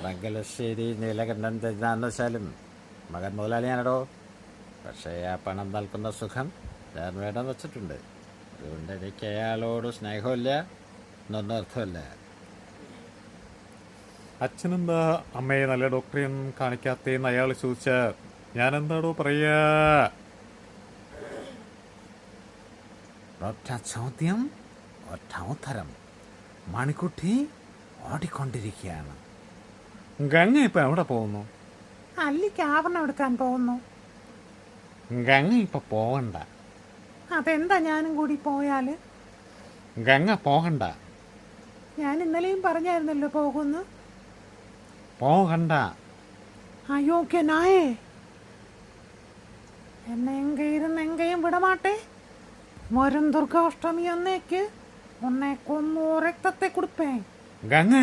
മംഗലശ്ശേരി നീലകണ്ഠൻ തരുന്നാന്ന് വെച്ചാലും മകൻ മുതലാളിയാണോ. പക്ഷേ ആ പണം നൽകുന്ന സുഖം ഞാൻ വേണം വെച്ചിട്ടുണ്ട്. അതുകൊണ്ട് എനിക്ക് അയാളോട് സ്നേഹമില്ല എന്നൊന്നും അർത്ഥമില്ല. അച്ഛനെന്താ അമ്മയെ നല്ല ഡോക്ടറെയൊന്നും കാണിക്കാത്തേന്ന് അയാൾ ചോദിച്ച ഞാനെന്താടോ പറയാ? ഒറ്റ ചോദ്യം, ഒറ്റ ഉത്തരം. മണിക്കുട്ടി ഓടിക്കൊണ്ടിരിക്കുകയാണ്. ഗംഗ ഇപ്പൊ എവിടെ പോകുന്നു? അല്ലിക്ക് ആഭരണം എടുക്കാൻ പോകുന്നു. ഗംഗ ഇപ്പൊ പോകണ്ട. അതെന്താ ഞാനും കൂടി പോയാല്? ഗംഗ പോകണ്ട. ഞാൻ ഇന്നലെയും പറഞ്ഞായിരുന്നല്ലോ പോകുന്നു. പോകണ്ട. അയോഗ്യനായേ, എന്നെ എങ്കയിരുന്ന് എങ്കയും വിടമാട്ടെ. വരും ദുർഗാഷ്ടമി അന്നേക്ക് ഉന്നെ കൊന്നു രക്തത്തെ കുടിപ്പേ. ഗംഗ